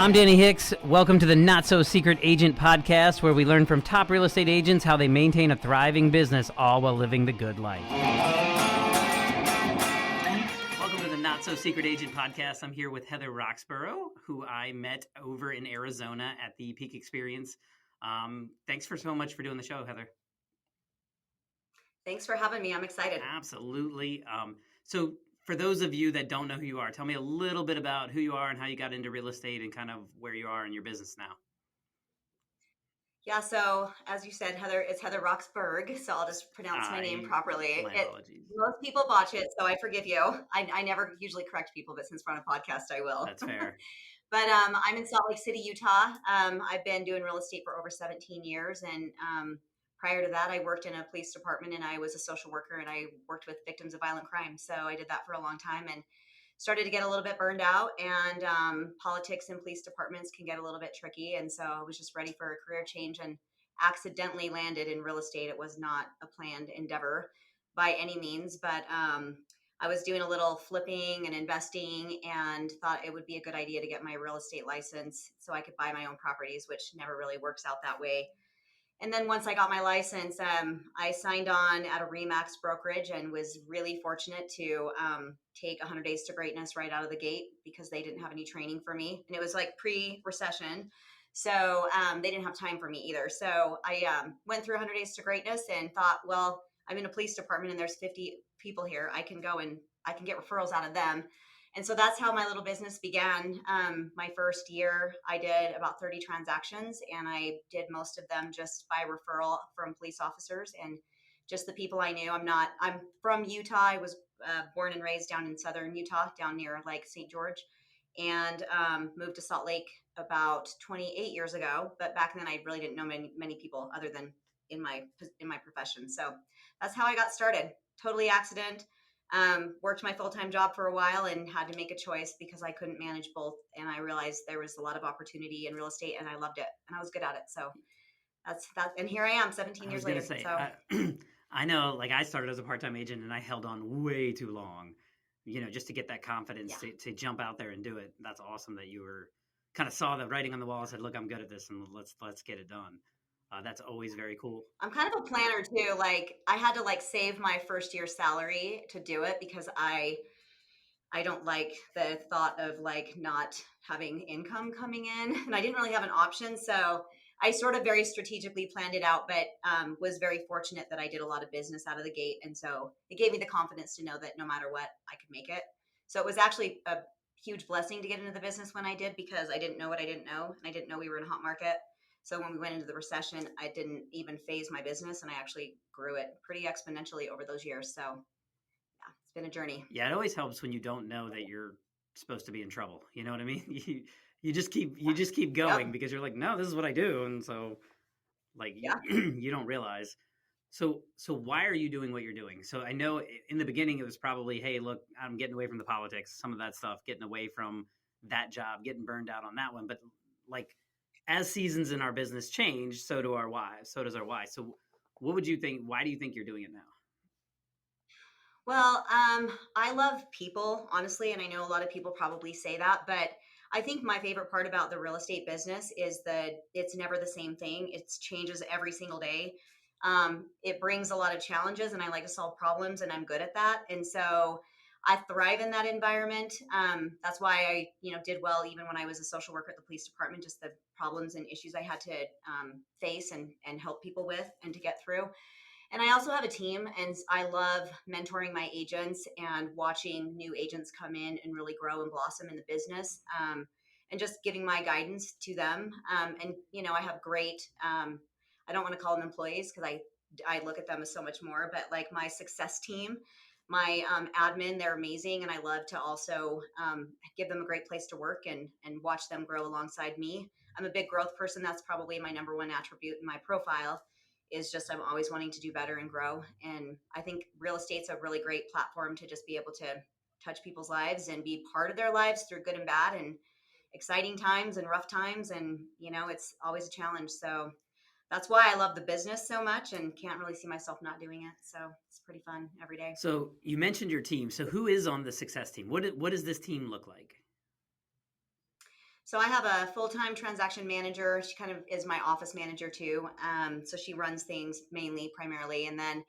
I'm Danny Hicks. Welcome to the Not So Secret Agent podcast, where we learn from top real estate agents how they maintain a thriving business, all while living the good life. Welcome to the Not So Secret Agent podcast. I'm here with Heather Roxburgh, who I met over in Arizona at the Peak Experience. Thanks so much for doing the show, Heather. Thanks for having me. I'm excited. Absolutely. So for those of you that don't know who you are, tell me a little bit about who you are and how you got into real estate and kind of where you are in your business now. Yeah, so as you said, Heather, it's Heather Roxburgh, so I'll just pronounce my name properly. My apologies. Most people botch it, so I forgive you. I never usually correct people, but since we're on a podcast, I will. That's fair. But I'm in Salt Lake City, Utah. I've been doing real estate for over 17 years, and prior to that, I worked in a police department, and I was a social worker, and I worked with victims of violent crime. So I did that for a long time, and started to get a little bit burned out, and politics in police departments can get a little bit tricky. And so I was just ready for a career change and accidentally landed in real estate. It was not a planned endeavor by any means, but I was doing a little flipping and investing and thought it would be a good idea to get my real estate license so I could buy my own properties, which never really works out that way. And then once I got my license, I signed on at a RE/MAX brokerage and was really fortunate to take 100 Days to Greatness right out of the gate because they didn't have any training for me. And it was like pre-recession. So they didn't have time for me either. So I went through 100 Days to Greatness and thought, well, I'm in a police department and there's 50 people here. I can go and I can get referrals out of them. And so that's how my little business began. My first year, I did about 30 transactions, and I did most of them just by referral from police officers and just the people I knew. I'm from Utah. I was born and raised down in southern Utah, down near like St. George, and moved to Salt Lake about 28 years ago. But back then, I really didn't know many people other than in my profession. So that's how I got started. Totally accident. Worked my full-time job for a while and had to make a choice because I couldn't manage both. And I realized there was a lot of opportunity in real estate and I loved it and I was good at it. So that's that. And here I am 17 years later. I know, like I started as a part-time agent and I held on way too long, just to get that confidence to jump out there and do it. That's awesome that you were kind of saw the writing on the wall and said, look, I'm good at this and let's get it done. That's always very cool. I'm kind of a planner too. Like I had to save my first year's salary to do it because I don't like the thought of not having income coming in, and I didn't really have an option. So I sort of very strategically planned it out, but was very fortunate that I did a lot of business out of the gate. And so it gave me the confidence to know that no matter what, I could make it. So it was actually a huge blessing to get into the business when I did, because I didn't know what I didn't know. And I didn't know we were in a hot market. So when we went into the recession, I didn't even phase my business, and I actually grew it pretty exponentially over those years. So yeah, it's been a journey. Yeah, it always helps when you don't know that you're supposed to be in trouble. You know what I mean? You just keep going because you're like, no, this is what I do. And so you don't realize. So why are you doing what you're doing? So I know in the beginning it was probably, hey, look, I'm getting away from the politics, some of that stuff, getting away from that job, getting burned out on that one. But as seasons in our business change, so do our wives. So does our wives. So what would you think? Why do you think you're doing it now? Well, I love people, honestly, and I know a lot of people probably say that, but I think my favorite part about the real estate business is that it's never the same thing. It changes every single day. It brings a lot of challenges, and I like to solve problems, and I'm good at that. And so I thrive in that environment. That's why I, did well even when I was a social worker at the police department, just the problems and issues I had to face and help people with and to get through. And I also have a team, and I love mentoring my agents and watching new agents come in and really grow and blossom in the business, and just giving my guidance to them. And, I have great, I don't want to call them employees because I look at them as so much more, but my success team, my admin, they're amazing. And I love to also give them a great place to work and watch them grow alongside me. I'm a big growth person. That's probably my number one attribute in my profile, is just I'm always wanting to do better and grow. And I think real estate's a really great platform to just be able to touch people's lives and be part of their lives through good and bad and exciting times and rough times. And, it's always a challenge. So that's why I love the business so much and can't really see myself not doing it. So it's pretty fun every day. So you mentioned your team. So who is on the success team? What does this team look like? So I have a full-time transaction manager. She kind of is my office manager too. So she runs things mainly, primarily, and then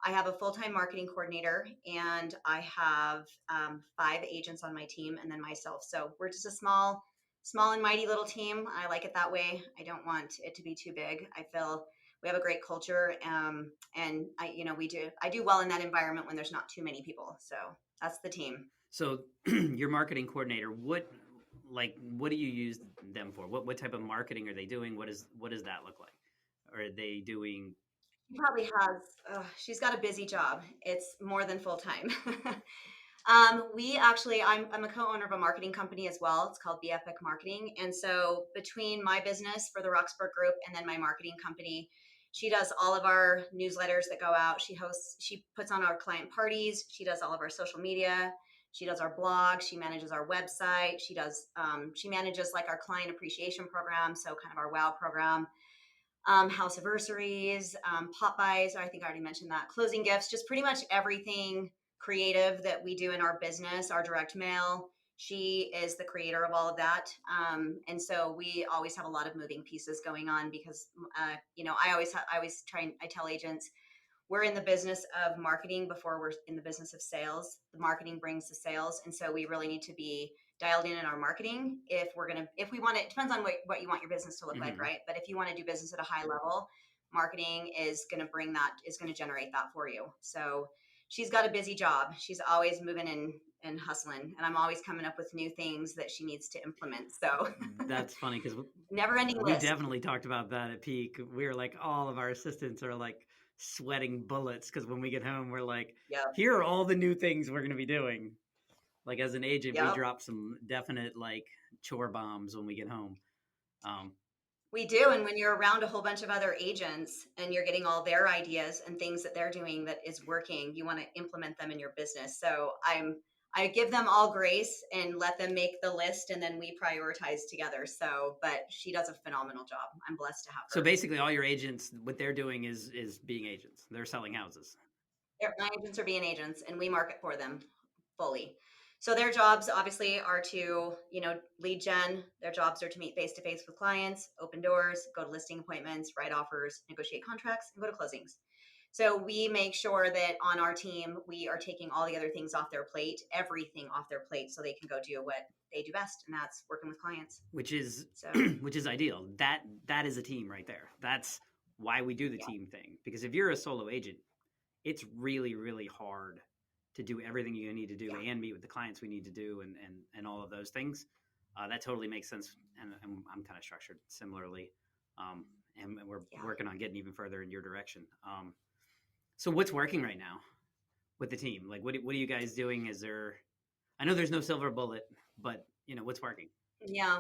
I have a full-time marketing coordinator, and I have 5 agents on my team, and then myself. So we're just a small and mighty little team. I like it that way. I don't want it to be too big. I feel we have a great culture, and I do well in that environment when there's not too many people. So that's the team. So your marketing coordinator, what do you use them for? What type of marketing are they doing? What does that look like? Are they doing? She probably has. She's got a busy job. It's more than full time. I'm a co-owner of a marketing company as well. It's called BFX Marketing, and so between my business for the Roxburgh Group and then my marketing company, she does all of our newsletters that go out. She puts on our client parties. She does all of our social media. She does our blog. She manages our website. She manages like our client appreciation program, so kind of our WOW program, house anniversaries, pop buys. I think I already mentioned that. Closing gifts, just pretty much everything creative that we do in our business, our direct mail. She is the creator of all of that. And so we always have a lot of moving pieces going on because, I tell agents, we're in the business of marketing before we're in the business of sales. The marketing brings the sales. And so we really need to be dialed in our marketing if we want it depends on what you want your business to look like, Mhm. right? But if you want to do business at a high level, marketing is going to generate that for you. So she's got a busy job. She's always moving and hustling. And I'm always coming up with new things that she needs to implement. So That's funny because never ending we list. definitely talked about that at peak. We were like, all of our assistants are like sweating bullets because when we get home, we're like, Yep. here are all the new things we're going to be doing. Like as an agent, we Yep. drop some definite like chore bombs when we get home. Um, We do. And when you're around a whole bunch of other agents and you're getting all their ideas and things that they're doing that is working, you want to implement them in your business. So I give them all grace and let them make the list, and then we prioritize together. So, but she does a phenomenal job. I'm blessed to have so her. basically, all your agents, what they're doing is being agents. They're selling houses. My agents are being agents, and we market for them fully. So their jobs obviously are to, lead gen. Their jobs are to meet face to face with clients, open doors, go to listing appointments, write offers, negotiate contracts, and go to closings. So we make sure that on our team, we are taking all the other things off their plate, everything off their plate, so they can go do what they do best, and that's working with clients. Which is So which is ideal. That is a team right there. That's why we do the yeah, team thing. Because if you're a solo agent, it's really hard to do everything you need to do yeah, and meet with the clients we need to do and all of those things. That totally makes sense. And I'm kind of structured similarly. Um, and we're yeah. working on getting even further in your direction. So what's working right now with the team? Like, what are you guys doing? Is there? I know there's no silver bullet, but what's working? Yeah.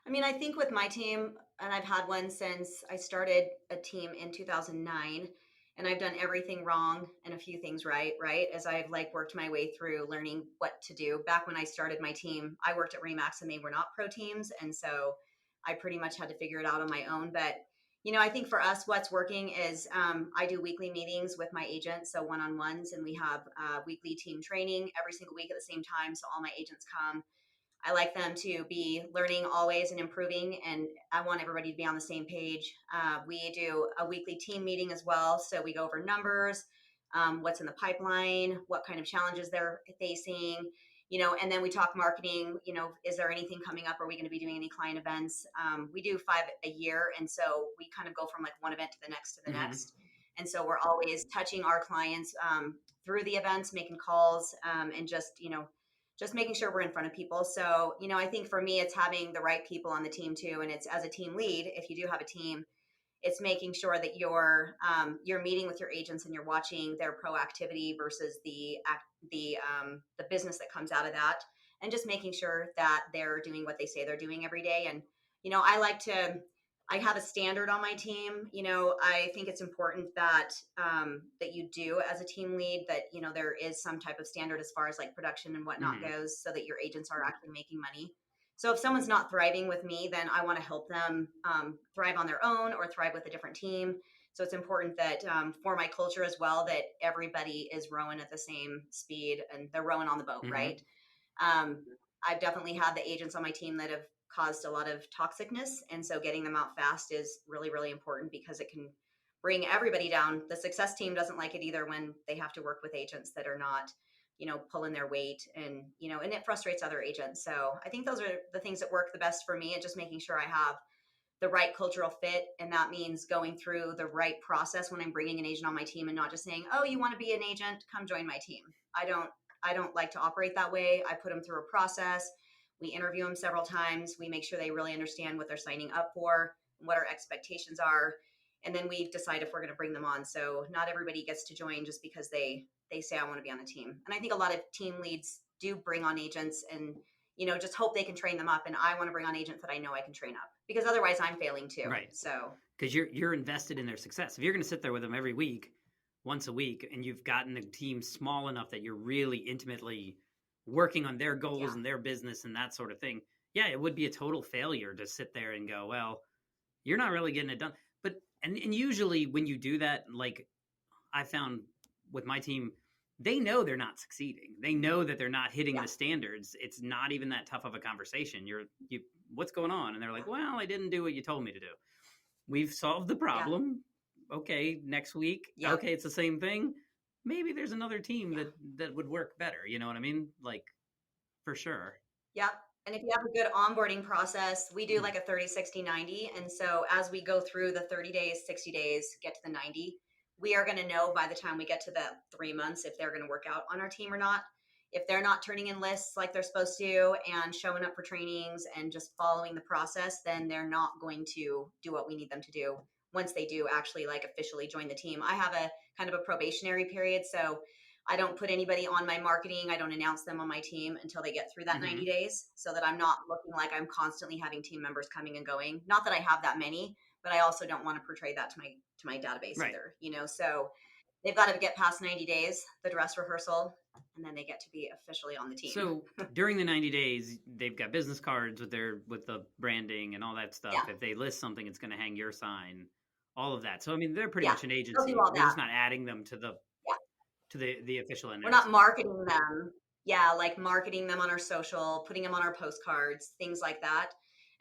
I mean, I think with my team, and I've had one since I started a team in 2009, and I've done everything wrong and a few things right? As I've like worked my way through learning what to do. Back when I started my team, I worked at Remax and they were not pro teams. And so I pretty much had to figure it out on my own. But, I think for us, what's working is I do weekly meetings with my agents, so one-on-ones, and we have weekly team training every single week at the same time. So all my agents come. I like them to be learning always and improving, and I want everybody to be on the same page. We do a weekly team meeting as well, so we go over numbers, what's in the pipeline, what kind of challenges they're facing, and then we talk marketing. Is there anything coming up? Are we going to be doing any client events? We do 5 a year, and so we kind of go from like one event to the next to the Mm-hmm. next. And so we're always touching our clients through the events, making calls, and just making sure we're in front of people. So, I think for me, it's having the right people on the team too. And it's as a team lead, if you do have a team, it's making sure that you're meeting with your agents and you're watching their proactivity versus the business that comes out of that, and just making sure that they're doing what they say they're doing every day. And I have a standard on my team. I think it's important that you do as a team lead, that there is some type of standard as far as like production and whatnot Mm-hmm. goes, so that your agents are actually making money. So if someone's not thriving with me, then I want to help them thrive on their own or thrive with a different team. So it's important that for my culture as well, that everybody is rowing at the same speed and they're rowing on the boat, Mm-hmm. right? Um, I've definitely had the agents on my team that have caused a lot of toxicness. And so getting them out fast is really, really important because it can bring everybody down. The success team doesn't like it either when they have to work with agents that are not, pulling their weight, and it frustrates other agents. So I think those are the things that work the best for me, and just making sure I have the right cultural fit. And that means going through the right process when I'm bringing an agent on my team, and not just saying, oh, you want to be an agent, come join my team. I don't like to operate that way. I put them through a process. We interview them several times. We make sure they really understand what they're signing up for, what our expectations are, and then we decide if we're going to bring them on. So not everybody gets to join just because they say I want to be on the team. And I think a lot of team leads do bring on agents and just hope they can train them up. And I want to bring on agents that I know I can train up, because otherwise I'm failing too. Right. So because you're invested in their success. If you're going to sit there with them every week, once a week, and you've gotten the team small enough that you're really intimately working on their goals and their business and that sort of thing, yeah, it would be a total failure to sit there and go, well, you're not really getting it done. But and usually when you do that, like I found with my team, they know they're not succeeding. They know that they're not hitting the standards. It's not even that tough of a conversation. What's going on? And they're like, well, I didn't do what you told me to do. We've solved the problem. Okay, next week. Okay, it's the same thing. Maybe there's another team that would work better. You know what I mean? Like, for sure. Yeah. And if you have a good onboarding process, we do like a 30, 60, 90. And so as we go through the 30 days, 60 days, get to the 90, we are going to know by the time we get to the 3 months if they're going to work out on our team or not. If they're not turning in lists like they're supposed to and showing up for trainings and just following the process, then they're not going to do what we need them to do once they do actually like officially join the team. I have a kind of a probationary period. So I don't put anybody on my marketing. I don't announce them on my team until they get through that 90 days, so that I'm not looking like I'm constantly having team members coming and going. Not that I have that many, but I also don't want to portray that to my database either, so they've got to get past 90 days, the dress rehearsal, and then they get to be officially on the team. So during the 90 days, they've got business cards with the branding and all that stuff. Yeah. If they list something, it's going to hang your sign, all of that. So, I mean, they're pretty much an agency. We're just not adding them to the official announcement. We're not marketing them. Yeah, like marketing them on our social, putting them on our postcards, things like that,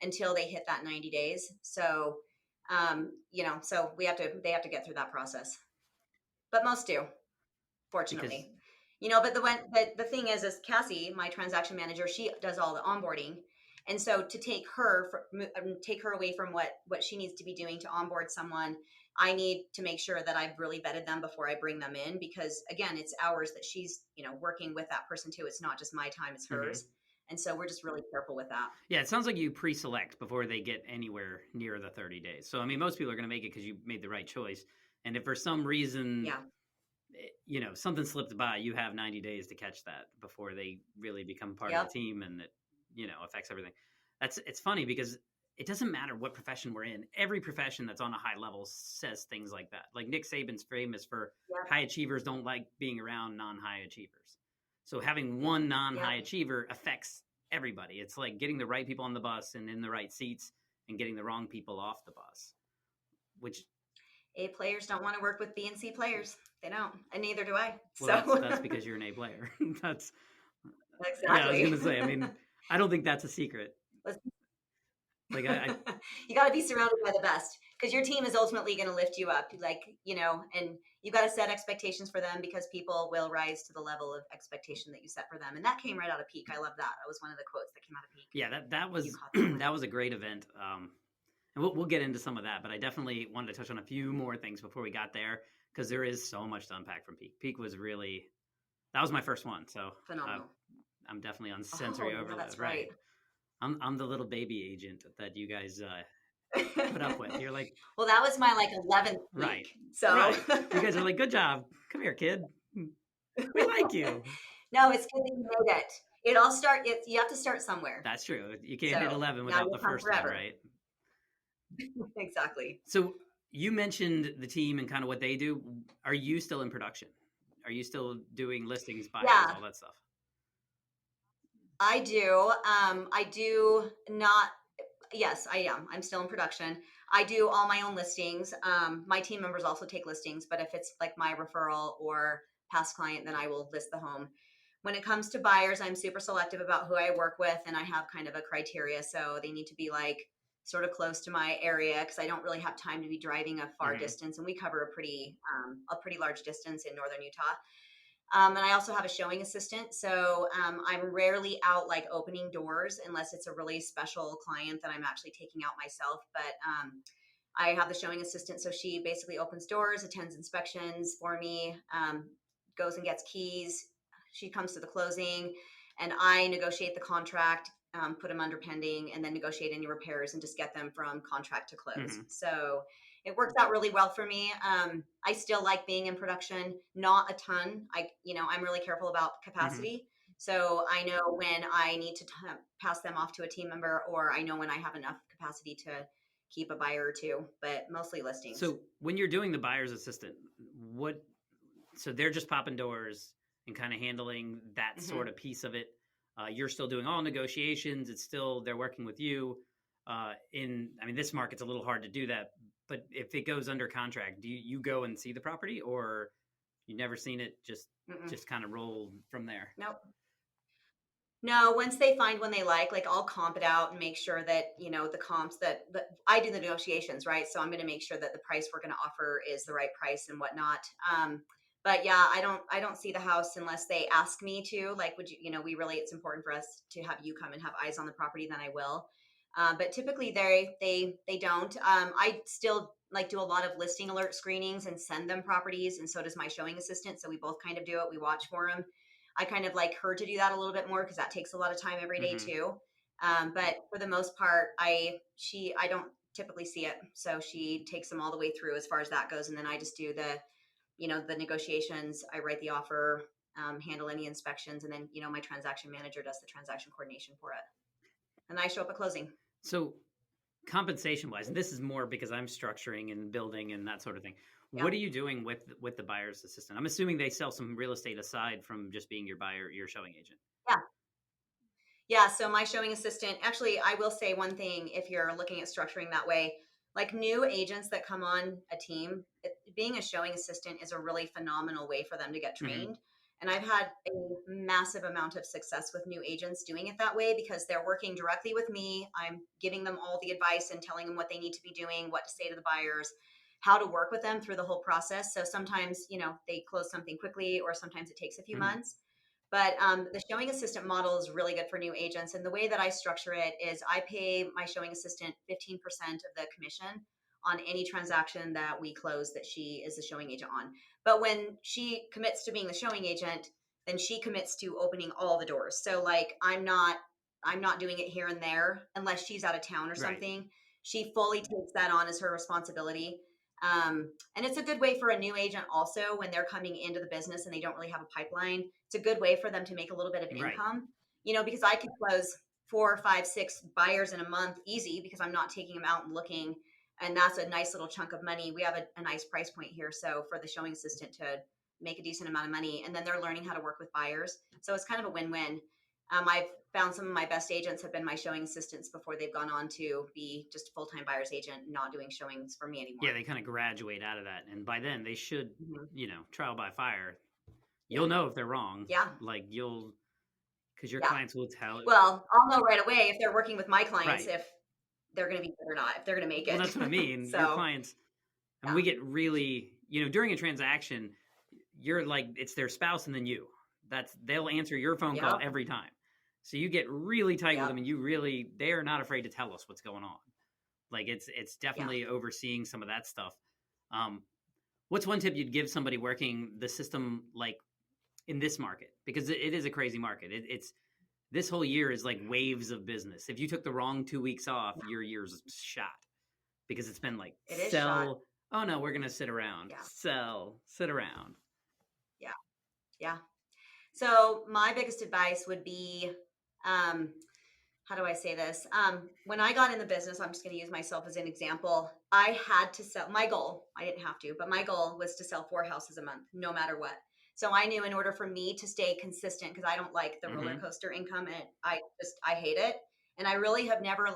until they hit that 90 days. So, so they have to get through that process. But most do, fortunately. But the thing is Cassie, my transaction manager, she does all the onboarding. And so to take her away from what she needs to be doing to onboard someone, I need to make sure that I've really vetted them before I bring them in, because again, it's hours that she's, working with that person too. It's not just my time, it's hers. And so we're just really careful with that. Yeah, it sounds like you pre-select before they get anywhere near the 30 days. So, I mean, most people are going to make it because you made the right choice. And if for some reason, something slipped by, you have 90 days to catch that before they really become part of the team, and it, affects everything. It's funny because it doesn't matter what profession we're in. Every profession that's on a high level says things like that. Like Nick Saban's famous for high achievers don't like being around non-high achievers. So having one non-high achiever affects everybody. It's like getting the right people on the bus and in the right seats and getting the wrong people off the bus, which A players don't want to work with B and C players. They don't, and neither do I. Well, that's because you're an A player. That's exactly. Yeah, I was going to say. I mean, I don't think that's a secret. Like you got to be surrounded by the best, because your team is ultimately going to lift you up. And you got to set expectations for them, because people will rise to the level of expectation that you set for them. And that came right out of Peak. I love that. That was one of the quotes that came out of Peak. Yeah, that was that was a great event. And we'll get into some of that, but I definitely wanted to touch on a few more things before we got there, because there is so much to unpack from Peak. Peak was that was my first one, so phenomenal. I'm definitely on sensory overload. That's right. I'm the little baby agent that you guys put up with. You're like, well, that was my 11th week. Right. So right. You guys are like, good job. Come here, kid. We like you. No, it's good that you made it. You have to start somewhere. That's true. You can't hit 11 without the first one, right? Exactly. So you mentioned the team and kind of what they do. Are you still in production? Are you still doing listings, buyers, all that stuff? I do. I do not. Yes, I am. I'm still in production. I do all my own listings. My team members also take listings, but if it's like my referral or past client, then I will list the home. When it comes to buyers, I'm super selective about who I work with, and I have kind of a criteria. So they need to be like sort of close to my area because I don't really have time to be driving a far Hmm. distance, and we cover a pretty large distance in northern Utah. And I also have a showing assistant. So I'm rarely out like opening doors unless it's a really special client that I'm actually taking out myself. But I have the showing assistant. So she basically opens doors, attends inspections for me, goes and gets keys. She comes to the closing, and I negotiate the contract, put them under pending, and then negotiate any repairs and just get them from contract to close. Hmm. So it works out really well for me. I still like being in production, not a ton. I'm really careful about Hmm. capacity. So I know when I need to pass them off to a team member, or I know when I have enough capacity to keep a buyer or two, but mostly listings. So when you're doing the buyer's assistant, what? So they're just popping doors and kind of handling that Hmm. sort of piece of it. You're still doing all negotiations. It's still they're working with you. I mean, this market's a little hard to do that. But if it goes under contract, do you go and see the property, or you never seen it? Mm-mm. Just kind of roll from there. Nope. No, once they find one they like I'll comp it out and make sure that, the comps that I do the negotiations, right? So I'm going to make sure that the price we're going to offer is the right price and whatnot. But yeah, I don't see the house unless they ask me to. Like, would you, it's important for us to have you come and have eyes on the property, then I will. But typically they don't. I still like do a lot of listing alert screenings and send them properties, and so does my showing assistant. So we both kind of do it. We watch for them. I kind of like her to do that a little bit more because that takes a lot of time every day Hmm. too. But for the most part, I don't typically see it, so she takes them all the way through as far as that goes, and then I just do the negotiations. I write the offer, handle any inspections, and then my transaction manager does the transaction coordination for it, and I show up at closing. So compensation wise, and this is more because I'm structuring and building and that sort of thing. Yeah. What are you doing with the buyer's assistant? I'm assuming they sell some real estate aside from just being your buyer, your showing agent. Yeah. Yeah, so my showing assistant, actually, I will say one thing if you're looking at structuring that way, like new agents that come on a team, being a showing assistant is a really phenomenal way for them to get Hmm. trained. And I've had a massive amount of success with new agents doing it that way because they're working directly with me. I'm giving them all the advice and telling them what they need to be doing, what to say to the buyers, how to work with them through the whole process. So sometimes, they close something quickly, or sometimes it takes a few Hmm. months. But the showing assistant model is really good for new agents. And the way that I structure it is I pay my showing assistant 15% of the commission on any transaction that we close that she is the showing agent on. But when she commits to being the showing agent, then she commits to opening all the doors. So like I'm not doing it here and there unless she's out of town or Right. something. She fully takes that on as her responsibility. And it's a good way for a new agent also when they're coming into the business and they don't really have a pipeline. It's a good way for them to make a little bit of Right. income, because I could close 4, 5, 6 buyers in a month easy because I'm not taking them out and looking. And that's a nice little chunk of money. We have a nice price point here. So for the showing assistant to make a decent amount of money, and then they're learning how to work with buyers. So it's kind of a win-win. I've found some of my best agents have been my showing assistants before they've gone on to be just a full-time buyer's agent, not doing showings for me Yeah, anymore. they kind of graduate out of that, and by then they should, Hmm. trial by fire. Yeah. You'll know if they're wrong. Yeah. Like because your Yeah. clients will tell. Well, I'll know right away if they're working with my clients Right. if they're going to be good or not, if they're going to make Well, it. that's what I mean. Your So, clients, and yeah. we get really, during a transaction, you're like it's their spouse and then you. They'll answer your phone call Yep. every time. So you get really tight with them, Yep. and they are not afraid to tell us what's going on. Like it's Yeah. definitely overseeing some of that stuff. Um, what's one tip you'd give somebody working the system like in this market? Because it is a crazy market. It's this whole year is like waves of business. If you took the wrong 2 weeks off, Yeah. your year's shot because it's been like It is shot. sell. Oh no, we're gonna sit around. Yeah. Sell, sit around. Yeah. Yeah. So my biggest advice would be, um, how do I say this? When I got in the business, I'm just going to use myself as an example. I had to sell my goal. I didn't have to, but my goal was to sell 4 houses a month, no matter what. So I knew in order for me to stay consistent, because I don't like the roller Mm-hmm. coaster income, and I hate it. And I really have never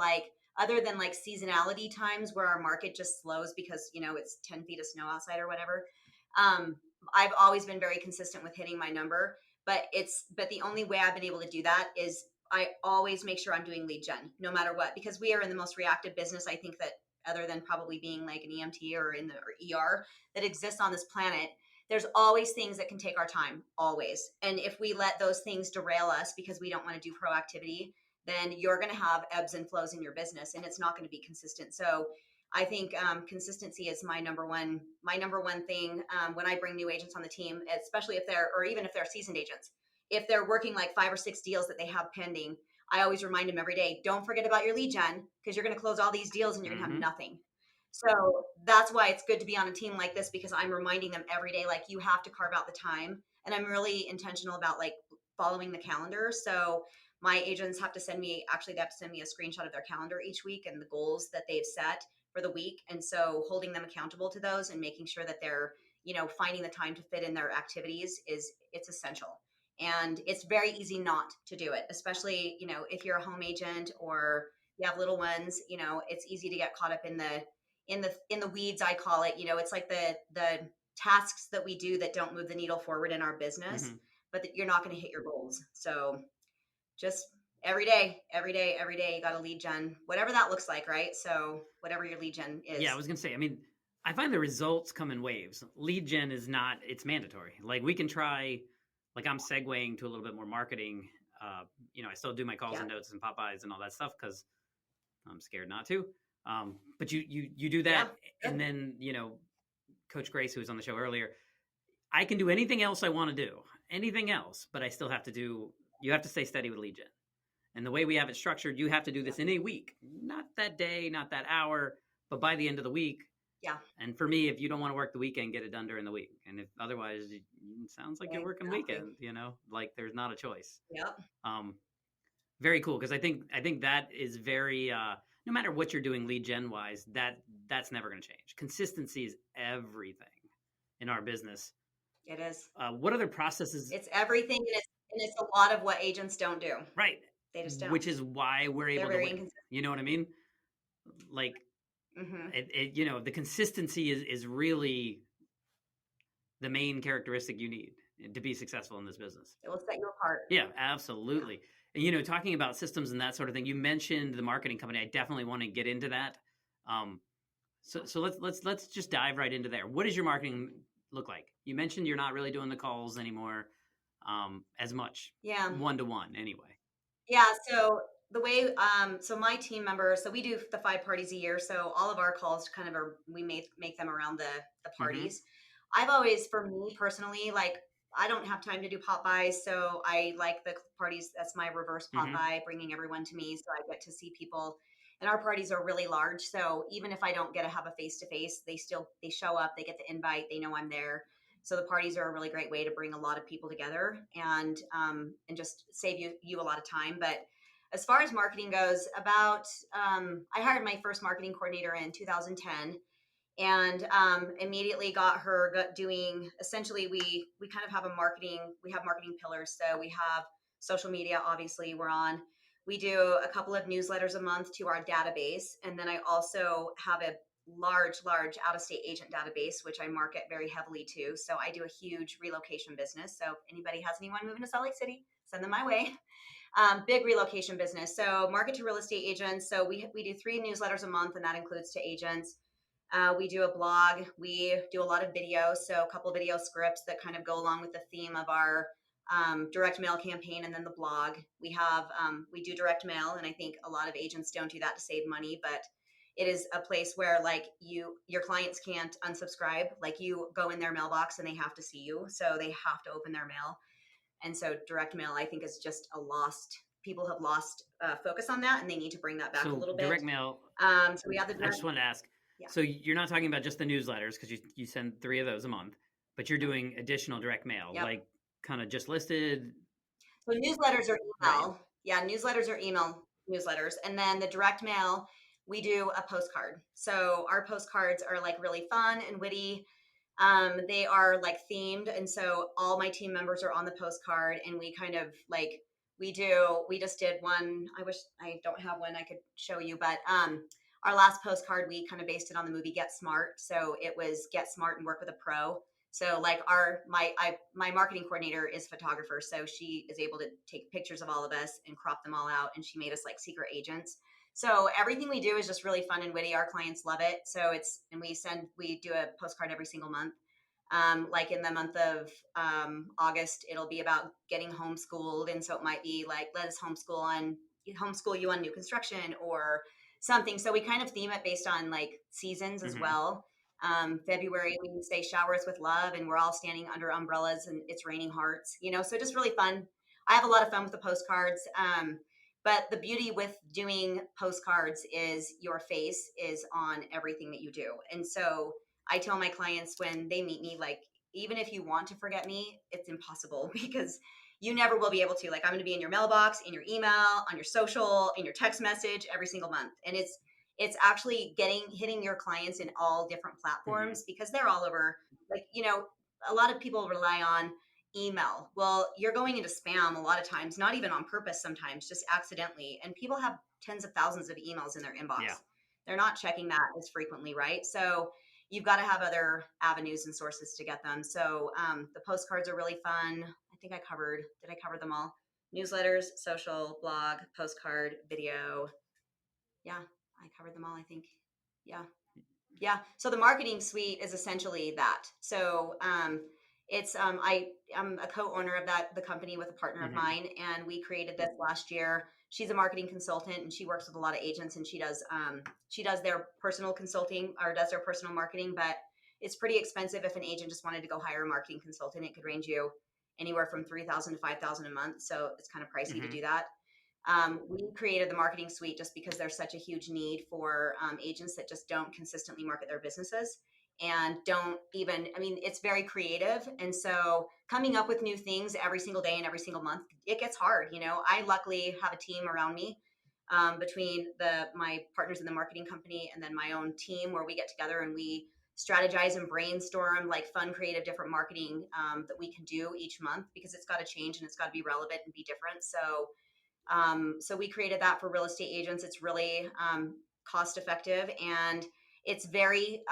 other than like seasonality times where our market just slows because it's 10 feet of snow outside or whatever. Um, I've always been very consistent with hitting my number. but the only way I've been able to do that is I always make sure I'm doing lead gen no matter what, because we are in the most reactive business, I think, that other than probably being like an EMT or in the or ER that exists on this planet. There's always things that can take our time, always. And if we let those things derail us because we don't want to do proactivity, then you're going to have ebbs and flows in your business, and it's not going to be consistent. So I think consistency is my number one thing when I bring new agents on the team, especially if they're, or even if they're seasoned agents, if they're working like 5 or 6 deals that they have pending. I always remind them every day, don't forget about your lead gen, because you're going to close all these deals and you're going to have nothing. So that's why it's good to be on a team like this, because I'm reminding them every day, like, you have to carve out the time. And I'm really intentional about like following the calendar. So my agents have to send me, actually, they have to send me a screenshot of their calendar each week and the goals that they've set for the week. And so holding them accountable to those and making sure that they're, finding the time to fit in their activities it's essential. And it's very easy not to do it, especially, if you're a home agent or you have little ones. It's easy to get caught up in the weeds, I call it. It's like the tasks that we do that don't move the needle forward in our business, but that you're not going to hit your goals. So just every day, every day, every day, you got to lead gen, whatever that looks like, right? So whatever your lead gen is. Yeah, I was going to say, I mean, I find the results come in waves. Lead gen is not, it's mandatory. Like we can try, like I'm segueing to a little bit more marketing. I still do my calls and notes and pop-bys and all that stuff because I'm scared not to. But you do that. Yeah. And then, Coach Grace, who was on the show earlier, I can do anything else I want to do, anything else, but I still have to you have to stay steady with lead gen. And the way we have it structured, you have to do this in a week, not that day, not that hour, but by the end of the week. Yeah. And for me, if you don't want to work the weekend, get it done during the week. And if otherwise, it sounds like you're working weekend, like there's not a choice. Yep. Very cool. Because I think that is very, no matter what you're doing lead gen wise, that's never going to change. Consistency is everything in our business. It is. What other processes? It's everything. And it's a lot of what agents don't do. Right. They just don't. Which is why we're able to win. You know what I mean? Like, the consistency is really the main characteristic you need to be successful in this business. It will set you apart. Yeah, absolutely. Yeah. And, talking about systems and that sort of thing, you mentioned the marketing company. I definitely want to get into that. So let's just dive right into there. What does your marketing look like? You mentioned you're not really doing the calls anymore as much. Yeah. One-to-one anyway. Yeah. So the way, so my team members, so we do the 5 parties a year. So all of our calls kind of we make them around the parties. I've always, for me personally, like, I don't have time to do pop buys. So I like the parties. That's my reverse pop buy, bringing everyone to me. So I get to see people, and our parties are really large. So even if I don't get to have a face-to-face, they show up, they get the invite, they know I'm there. So the parties are a really great way to bring a lot of people together and just save you a lot of time. But as far as marketing goes, I hired my first marketing coordinator in 2010, and immediately got her doing, essentially, we kind of have we have marketing pillars. So we have social media, obviously we're on. We do a couple of newsletters a month to our database. And then I also have a large out-of-state agent database, which I market very heavily to. So I do a huge relocation business. So if anybody has anyone moving to Salt Lake City, send them my way. Big relocation business. So market to real estate agents. So we do 3 newsletters a month, and that includes to agents. We do a blog. We do a lot of videos. So a couple video scripts that kind of go along with the theme of our direct mail campaign, and then the blog. We do direct mail, and I think a lot of agents don't do that to save money, but it is a place where, like, your clients can't unsubscribe. Like, you go in their mailbox and they have to see you, so they have to open their mail. And so direct mail, I think, is just people have lost focus on that, and they need to bring that back a little bit. Direct mail. So we have the I just wanted to ask. Yeah. So you're not talking about just the newsletters, because you send 3 of those a month, but you're doing additional direct mail, like kind of just listed. So newsletters are email. Right. Yeah, newsletters are email newsletters. And then the direct mail, we do a postcard. So our postcards are like really fun and witty. They are like themed. And so all my team members are on the postcard, and we kind of like, we just did one. I wish I don't have one I could show you, but our last postcard, we kind of based it on the movie Get Smart. So it was Get Smart and Work with a Pro. So like my marketing coordinator is a photographer, so she is able to take pictures of all of us and crop them all out, and she made us like secret agents. So everything we do is just really fun and witty. Our clients love it. So and we do a postcard every single month. Like in the month of August, it'll be about getting homeschooled, and so it might be like, let us homeschool you on new construction or something. So we kind of theme it based on like seasons as Hmm. well. February, we say showers with love, and we're all standing under umbrellas and it's raining hearts, so just really fun. I have a lot of fun with the postcards. But the beauty with doing postcards is your face is on everything that you do. And so I tell my clients when they meet me, like, even if you want to forget me, it's impossible because you never will be able to. Like, I'm going to be in your mailbox, in your email, on your social, in your text message every single month. And it's actually hitting your clients in all different Hmm. platforms because they're all over. Like, a lot of people rely on email. Well, you're going into spam a lot of times, not even on purpose sometimes, just accidentally. And people have tens of thousands of emails in their Yeah. inbox. They're not checking that as frequently, right? So you've got to have other avenues and sources to get them. So the postcards are really fun. Did I cover them all? Newsletters, social, blog, postcard, video. Yeah, I covered them all, I think. Yeah. Yeah. So the marketing suite is essentially that. So I'm a co-owner of the company with a partner of Hmm. mine, and we created this last year. She's a marketing consultant, and she works with a lot of agents, and she does their personal consulting or does their personal marketing, but it's pretty expensive if an agent just wanted to go hire a marketing consultant. It could range you anywhere from 3,000 to 5,000 a month, so it's kind of pricey to Hmm. do that. We created the marketing suite just because there's such a huge need for agents that just don't consistently market their businesses and don't even, I mean, it's very creative. And so coming up with new things every single day and every single month, it gets hard. I luckily have a team around me between my partners in the marketing company and then my own team where we get together and we strategize and brainstorm like fun, creative, different marketing that we can do each month because it's got to change and it's got to be relevant and be different. So we created that for real estate agents. It's really cost effective and it's very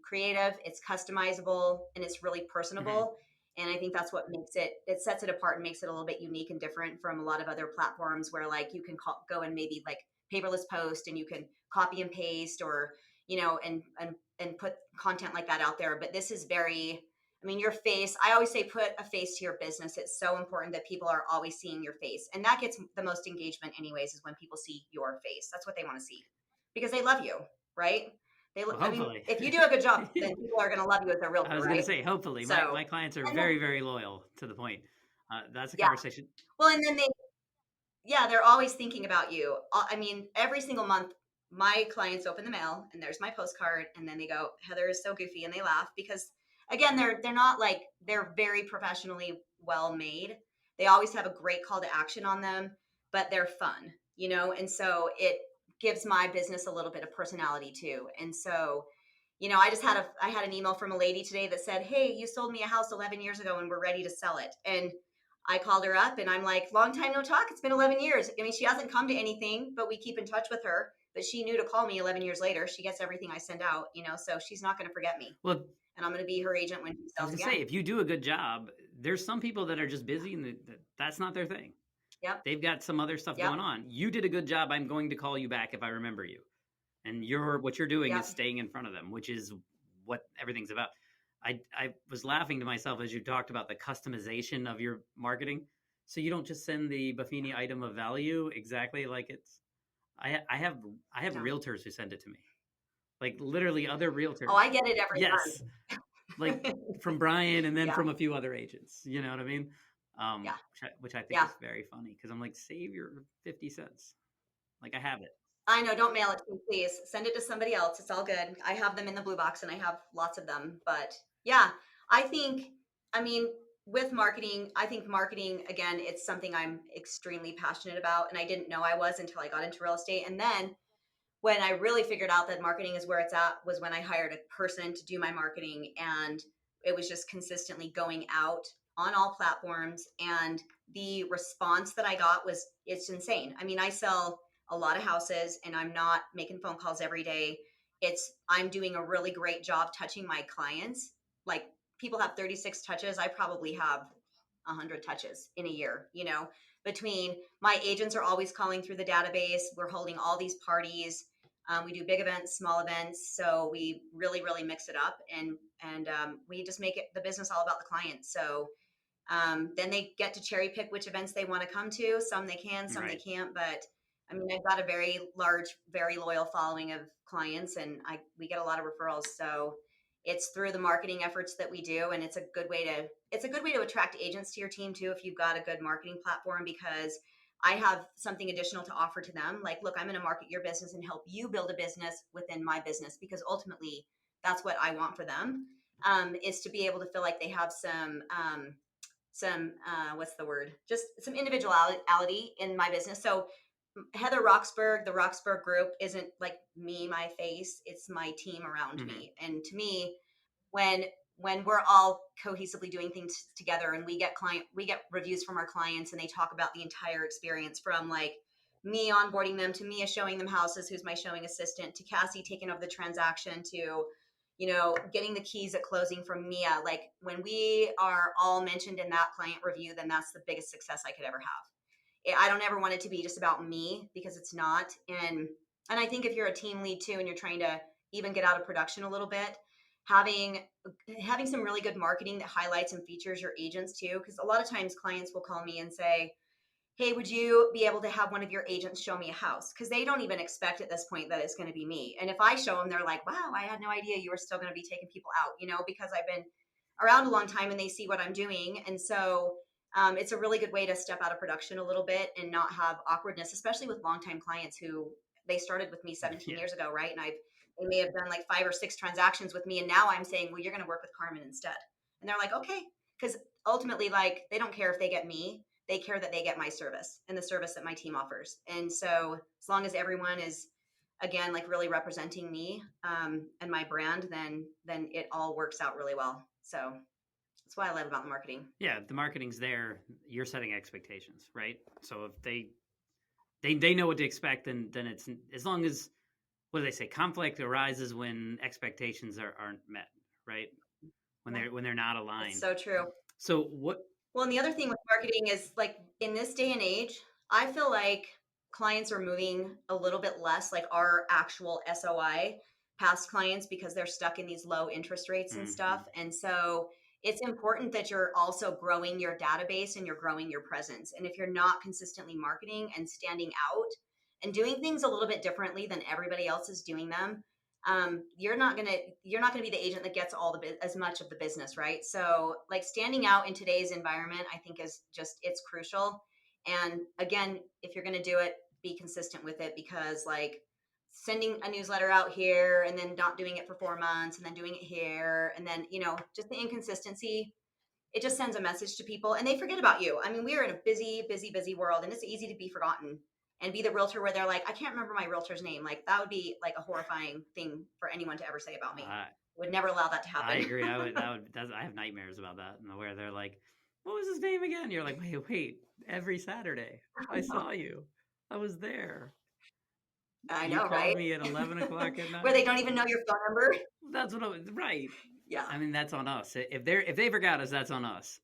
creative, it's customizable, and it's really Hmm. personable. And I think that's what it sets it apart and makes it a little bit unique and different from a lot of other platforms where like you can go and maybe like paperless post and you can copy and paste or, and put content like that out there. But this is very, I mean, your face, I always say put a face to your business. It's so important that people are always seeing your face. And that gets the most engagement, anyways, is when people see your face. That's what they want to see because they love you, right? Well, I mean, hopefully. if you do a good job, then people are going to love you as a I realtor, was going to right? say, hopefully. My So, clients are and then, very, very loyal to the point. That's a yeah. conversation. Well, and then yeah, they're always thinking about you. I mean, every single month, my clients open the mail and there's my postcard, and then they go, "Heather is so goofy," and they laugh because, again, they're not like they're very professionally well made. They always have a great call to action on them, but they're fun, and so it gives my business a little bit of personality too. And so, I had an email from a lady today that said, "Hey, you sold me a house 11 years ago, and we're ready to sell it." And I called her up and I'm like, long time no talk. It's been 11 years. I mean, she hasn't come to anything, but we keep in touch with her. But she knew to call me 11 years later. She gets everything I send out, so she's not going to forget me. Well, And I'm going to be her agent when she I was sells going to say, again. if you do a good job, there's some people that are just busy and that's not their thing. Yep. They've got some other stuff Yep. going on. You did a good job. I'm going to call you back if I remember you. And what you're doing is Yep. staying in front of them, which is what everything's about. I was laughing to myself as you talked about the customization of your marketing. So you don't just send the Buffini item of value exactly like it's. I have No. realtors who send it to me, like literally other Oh, realtors. I get it every Yes, like month. from Brian and then Yeah. from a few other agents. You know what I mean? Yeah. Which I think Yeah. is very funny because I'm like, save your 50 cents. Like I have it. I know. Don't mail it to me, please. Send it to somebody else. It's all good. I have them in the blue box and I have lots of them. But yeah, I think, I mean, with marketing, I think marketing, again, it's something I'm extremely passionate about. And I didn't know I was until I got into real estate. And then when I really figured out that marketing is where it's at was when I hired a person to do my marketing. And it was just consistently going out on all platforms. And the response that I got it's insane. I mean, I sell a lot of houses and I'm not making phone calls every day. I'm doing a really great job touching my clients, like people have 36 touches, I probably have 100 touches in a year, between my agents are always calling through the database. We're holding all these parties. We do big events, small events. So we really, really mix it up, and we just make it the business all about the client. So then they get to cherry pick which events they want to come to. Some they can, some they Right. can't. But I mean, I've got a very large, very loyal following of clients, and we get a lot of referrals. So it's through the marketing efforts that we do, and it's a good way to attract agents to your team too if you've got a good marketing platform, because I have something additional to offer to them. Like, look, I'm going to market your business and help you build a business within my business, because ultimately that's what I want for them, is to be able to feel like they have some what's the word, just some individuality in my business. So Heather Roxburgh, the Roxburgh Group, isn't like me, my face, it's my team around Hmm. me. And to me, when when we're all cohesively doing things together, and we get reviews from our clients, and they talk about the entire experience, from like me onboarding them, to Mia showing them houses, who's my showing assistant, to Cassie taking over the transaction, to getting the keys at closing from Mia. Like, when we are all mentioned in that client review, then that's the biggest success I could ever have. I don't ever want it to be just about me, because it's not. And I think if you're a team lead too, and you're trying to even get out of production a little bit, having having some really good marketing that highlights and features your agents too, because a lot of times clients will call me and say, hey, would you be able to have one of your agents show me a house? Because they don't even expect at this point that it's going to be me. And if I show them, they're like, wow, I had no idea you were still going to be taking people out, because I've been around a long time and they see what I'm doing. And so it's a really good way to step out of production a little bit and not have awkwardness, especially with longtime clients who they started with me 17 Yeah. years ago, right? And they may have done like 5 or 6 transactions with me. And now I'm saying, well, you're going to work with Carmen instead. And they're like, okay. Because ultimately, like, they don't care if they get me, they care that they get my service and the service that my team offers. And so as long as everyone is, again, like really representing me, and my brand, then it all works out really well. So that's what I love about the marketing. Yeah, the marketing's there. You're setting expectations, right? So if they know what to expect, then it's, as long as, what do they say? Conflict arises when expectations aren't met, right? When Yeah, they're not it's aligned. so true. So what? Well, and the other thing with marketing is, like, in this day and age, I feel like clients are moving a little bit less, like our actual SOI past clients, because they're stuck in these low interest rates and Mhm. stuff. And so it's important that you're also growing your database and you're growing your presence. And if you're not consistently marketing and standing out and doing things a little bit differently than everybody else is doing them, you're not gonna be the agent that gets all as much of the business, right? So, like, standing out in today's environment, I think, is just, it's crucial. And again, if you're gonna do it, be consistent with it, because like sending a newsletter out here and then not doing it for 4 months and then doing it here, and then just the inconsistency, it just sends a message to people and they forget about you. I mean, we are in a busy, busy, busy world, and it's easy to be forgotten and be the realtor where they're like, I can't remember my realtor's name. Like, that would be like a horrifying thing for anyone to ever say about me. I Would never allow that to I happen. agree. I would. That would. I have nightmares about that, and where they're like, "What was his name again?" You're like, "Wait. Every Saturday, I saw you. I was there. I You know, called right? me at 11 o'clock at Where they night." don't even know your phone number. That's what I was right. Yeah, I mean, that's on us. If they forgot us, that's on us.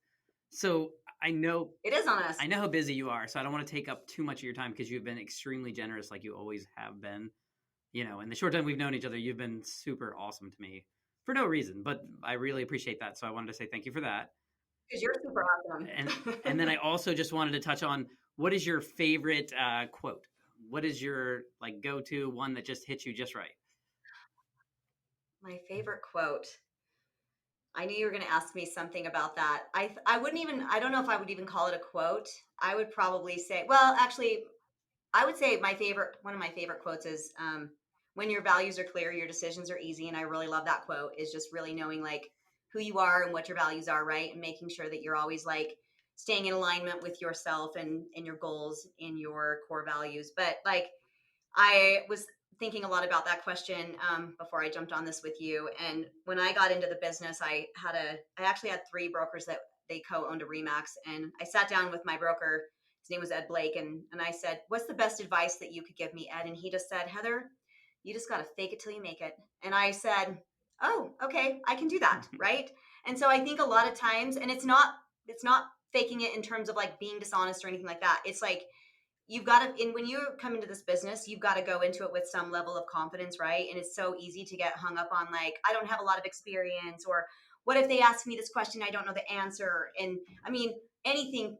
So I know it is on us. I know how busy you are, so I don't want to take up too much of your time, because you've been extremely generous, like you always have been. In the short time we've known each other, you've been super awesome to me for no reason, but I really appreciate that. So I wanted to say thank you for that. Because you're super And then awesome. I also just wanted to touch on, what is your favorite quote? What is your, like, go to one that just hits you just right? My favorite quote. I knew you were going to ask me something about that. I wouldn't even, I don't know if I would even call it a quote. I would probably say, well, actually, I would say one of my favorite quotes is, when your values are clear, your decisions are easy. And I really love that quote, is just really knowing like who you are and what your values are, right? And making sure that you're always like staying in alignment with yourself and your goals and your core values. But like, I was thinking a lot about that question, before I jumped on this with you. And when I got into the business, I actually had 3 brokers that they co-owned a Remax. And I sat down with my broker. His name was Ed Blake. And I said, what's the best advice that you could give me, Ed? And he just said, Heather, you just got to fake it till you make it. And I said, oh, okay, I can do that. Right. And so I think a lot of times, and it's not faking it in terms of like being dishonest or anything like that. It's like you've got to, and when you come into this business, you've got to go into it with some level of confidence, right? And it's so easy to get hung up on like, I don't have a lot of experience, or what if they ask me this question, I don't know the answer. And I mean, anything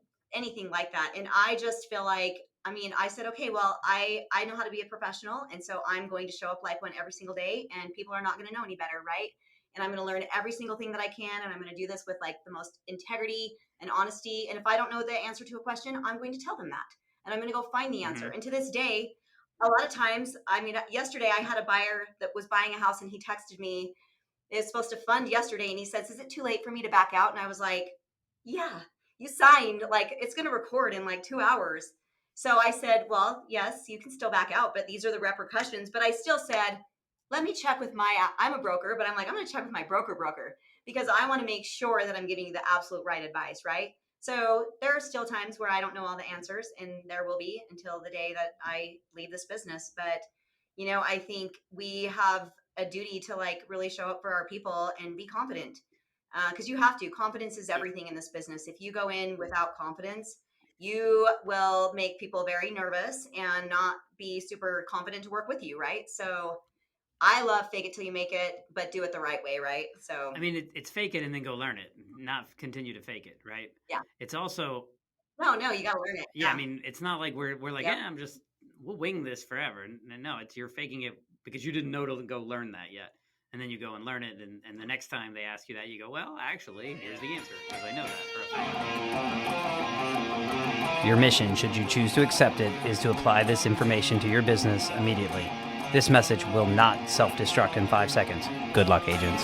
like that. And I just feel like, I mean, I said, okay, well, I know how to be a professional. And so I'm going to show up like one every single day, and people are not going to know any better, right? And I'm going to learn every single thing that I can. And I'm going to do this with like the most integrity and honesty. And if I don't know the answer to a question, I'm going to tell them that. And I'm going to go find the answer. Mm-hmm. And to this day, a lot of times, I mean, yesterday I had a buyer that was buying a house, and he texted me, is supposed to fund yesterday, and he says, is it too late for me to back out? And I was like, yeah, you signed, like it's going to record in like 2 hours. So I said, well, yes, you can still back out, but these are the repercussions. But I still said, let me check with I'm a broker, but I'm like, I'm going to check with my broker, because I want to make sure that I'm giving you the absolute right advice, right? So there are still times where I don't know all the answers, and there will be until the day that I leave this business. But, you know, I think we have a duty to like really show up for our people and be confident, because you have to. Confidence is everything in this business. If you go in without confidence, you will make people very nervous and not be super confident to work with you, right? So I love fake it till you make it, but do it the right way, right? So I mean, it's fake it and then go learn it, not continue to fake it, right? yeah, It's also no, you got to learn it. yeah. I mean, it's not like we're like Yep. yeah, we'll wing this forever. And no, it's you're faking it because you didn't know to go learn that yet, and then you go and learn it, and the next time they ask you that, you go, well, actually, here's the answer because I know that for a fact. Your mission, should you choose to accept it, is to apply this information to your business immediately. This message will not self-destruct in 5 seconds. Good luck, agents.